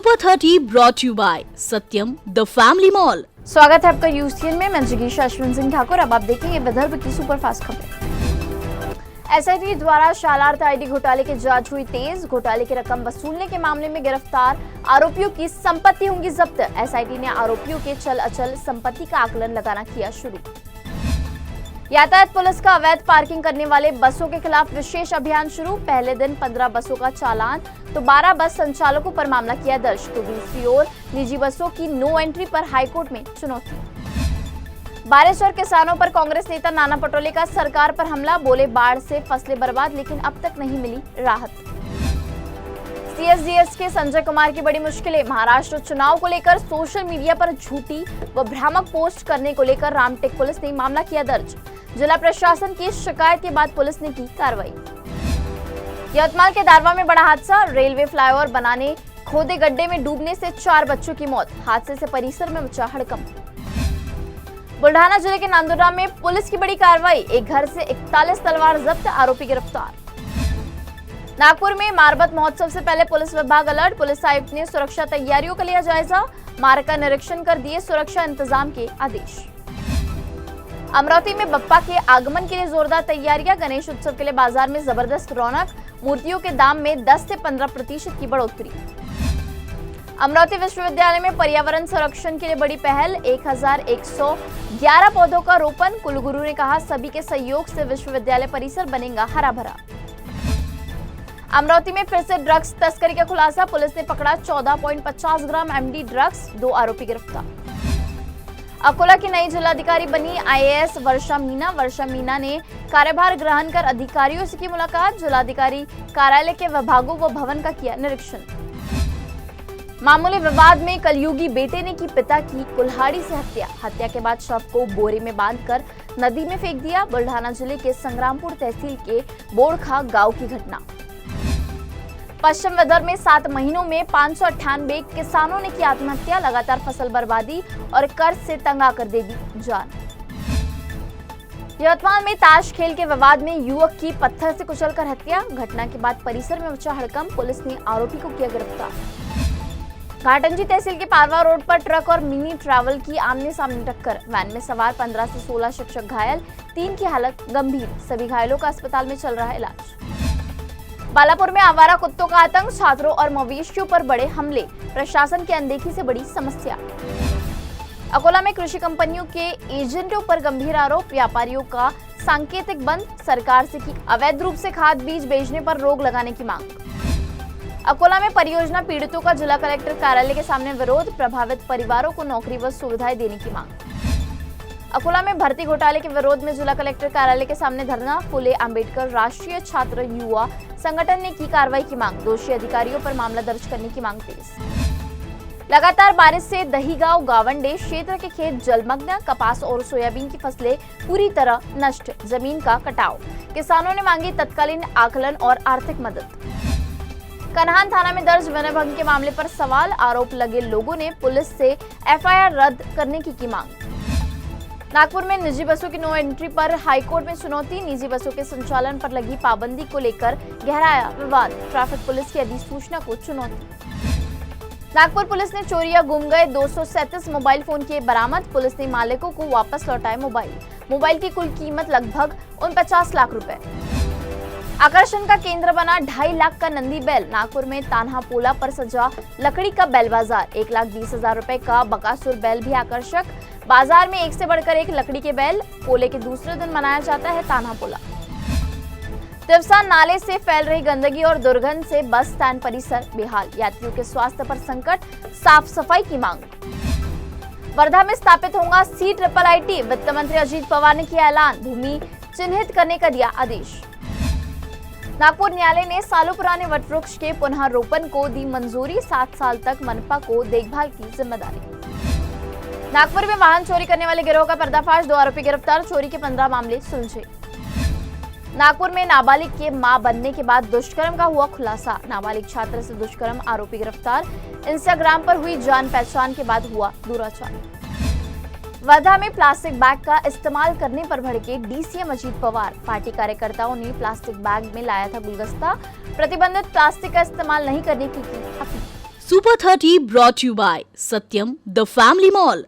Super 30 brought you by Satyam the family mall. स्वागत है आपका यूसीएन में। मैं जिगीशा अश्विन सिंह ठाकुर। अब आप देखेंगे विदर्भ की सुपरफास्ट खबरें। एसआईटी द्वारा शालार्थ आईडी घोटाले की जांच हुई तेज। घोटाले की रकम वसूलने के मामले में गिरफ्तार आरोपियों की संपत्ति होंगी जब्त। एसआईटी ने आरोपियों के चल अचल संपत्ति का आकलन लगाना किया शुरू। यातायात पुलिस का अवैध पार्किंग करने वाले बसों के खिलाफ विशेष अभियान शुरू। पहले दिन 15 बसों का चालान तो 12 बस संचालकों पर मामला किया दर्ज। तो दूसरी ओर निजी बसों की नो एंट्री पर हाईकोर्ट में चुनौती। बारिश और किसानों पर कांग्रेस नेता नाना पटोले का सरकार पर हमला। बोले बाढ़ से फसलें बर्बाद लेकिन अब तक नहीं मिली राहत। सीएसडीएस के संजय कुमार की बड़ी मुश्किलें। महाराष्ट्र चुनाव को लेकर सोशल मीडिया पर झूठी व भ्रामक पोस्ट करने को लेकर रामटेक पुलिस ने मामला किया दर्ज। जिला प्रशासन की शिकायत के बाद पुलिस ने की कार्रवाई। यवतमाल के दारवा में बड़ा हादसा। रेलवे फ्लाईओवर बनाने खोदे गड्ढे में डूबने से 4 बच्चों की मौत। हादसे से परिसर में मचा हड़कंप। बुल्ढाना जिले के नांदुरा में पुलिस की बड़ी कार्रवाई। एक घर से 41 तलवार जब्त, आरोपी गिरफ्तार। नागपुर में मारबत महोत्सव से पहले पुलिस विभाग अलर्ट। पुलिस आयुक्त ने सुरक्षा तैयारियों का लिया जायजा। मार्ग का निरीक्षण कर दिए सुरक्षा इंतजाम के आदेश। अमरावती में बप्पा के आगमन के लिए जोरदार तैयारियां। गणेश उत्सव के लिए बाजार में जबरदस्त रौनक। मूर्तियों के दाम में 10 से 15% की बढ़ोतरी। अमरावती विश्वविद्यालय में पर्यावरण संरक्षण के लिए बड़ी पहल। 1111 पौधों का रोपण। कुलगुरु ने कहा सभी के सहयोग से विश्वविद्यालय परिसर बनेगा हरा भरा। अमरावती में फिर से ड्रग्स तस्करी का खुलासा। पुलिस ने पकड़ा 14.50 ग्राम एमडी ड्रग्स। 2 आरोपी गिरफ्तार। अकोला की नई जिलाधिकारी बनी आईएएस वर्षा मीना। वर्षा मीना ने कार्यभार ग्रहण कर अधिकारियों से की मुलाकात। जिलाधिकारी कार्यालय के विभागों व भवन का किया निरीक्षण। मामूली विवाद में कलयुगी बेटे ने की पिता की कुल्हाड़ी से हत्या। हत्या के बाद शव को बोरे में बांधकर नदी में फेंक दिया। बुल्ढाना जिले के संग्रामपुर तहसील के बोड़खा गांव की घटना। पश्चिम विदर्भ में 7 महीनों में 598 किसानों ने की आत्महत्या। लगातार फसल बर्बादी और कर्ज से तंग आकर दे दी जान। यवतमाल में ताश खेल के विवाद में युवक की पत्थर से कुचलकर हत्या। घटना के बाद परिसर में मचा हड़कंप। पुलिस ने आरोपी को किया गिरफ्तार। घाटंजी तहसील के पारवा रोड पर ट्रक और मिनी ट्रैवल की आमने सामने टक्कर। वैन में सवार 15 से 16 शिक्षक घायल, 3 की हालत गंभीर। सभी घायलों का अस्पताल में चल रहा है इलाज। बालापुर में आवारा कुत्तों का आतंक। छात्रों और मवेशियों पर बड़े हमले। प्रशासन की अनदेखी से बड़ी समस्या। अकोला में कृषि कंपनियों के एजेंटों पर गंभीर आरोप। व्यापारियों का सांकेतिक बंद। सरकार से की अवैध रूप से खाद बीज बेचने पर रोक लगाने की मांग। अकोला में परियोजना पीड़ितों का जिला कलेक्टर कार्यालय के सामने विरोध। प्रभावित परिवारों को नौकरी व सुविधाएं देने की मांग। अकोला में भर्ती घोटाले के विरोध में जिला कलेक्टर कार्यालय के सामने धरना। फुले अंबेडकर राष्ट्रीय छात्र युवा संगठन ने की कार्रवाई की मांग। दोषी अधिकारियों पर मामला दर्ज करने की मांग तेज। लगातार बारिश से दहीगांव गावंडे क्षेत्र के खेत जलमग्न। कपास और सोयाबीन की फसलें पूरी तरह नष्ट। जमीन का कटाव। किसानों ने मांगी तत्कालीन आकलन और आर्थिक मदद। कन्हान थाना में दर्ज विनयभंग के मामले पर सवाल। आरोप लगे लोगों ने पुलिस से एफआईआर रद्द करने की मांग। नागपुर में निजी बसों की नो एंट्री पर हाईकोर्ट में चुनौती। निजी बसों के संचालन पर लगी पाबंदी को लेकर गहराया विवाद। ट्रैफिक पुलिस की अधिसूचना को चुनौती। नागपुर पुलिस ने चोरी या गुम गए 237 मोबाइल फोन किए बरामद। पुलिस ने मालिकों को वापस लौटाए मोबाइल की कुल कीमत लगभग 49 लाख रुपए। आकर्षण का केंद्र बना 2.5 लाख का नंदी बैल। नागपुर में तान्हा पोला पर सजा लकड़ी का बैल बाजार। 1,20,000 रुपए का बकासुर बैल भी आकर्षक। बाजार में एक से बढ़कर एक लकड़ी के बैल। पोले के दूसरे दिन मनाया जाता है तान्हा पोला। तिवसा नाले से फैल रही गंदगी और दुर्गंध से बस स्टैंड परिसर बेहाल। यात्रियों के स्वास्थ्य पर संकट। साफ सफाई की मांग। वर्धा में स्थापित होगा CIIT। वित्त मंत्री अजीत पवार ने किया ऐलान। भूमि चिन्हित करने का दिया आदेश। नागपुर न्यायालय ने सालों पुराने वटवृक्ष के पुनः रोपण को दी मंजूरी। 7 साल तक मनपा को देखभाल की जिम्मेदारी। नागपुर में वाहन चोरी करने वाले गिरोह का पर्दाफाश। 2 आरोपी गिरफ्तार। चोरी के 15 मामले सुलझे। नागपुर में नाबालिग के मां बनने के बाद दुष्कर्म का हुआ खुलासा। नाबालिग छात्र से दुष्कर्म, आरोपी गिरफ्तार। इंस्टाग्राम पर हुई जान पहचान के बाद हुआ दुराचार। वर्धा में प्लास्टिक बैग का इस्तेमाल करने पर भड़के डीसीएम अजीत पवार। पार्टी कार्यकर्ताओं ने प्लास्टिक बैग में लाया था गुलदस्ता। प्रतिबंधित प्लास्टिक का इस्तेमाल नहीं करने की appeal. Super 30 brought to you by Satyam, the Family Mall.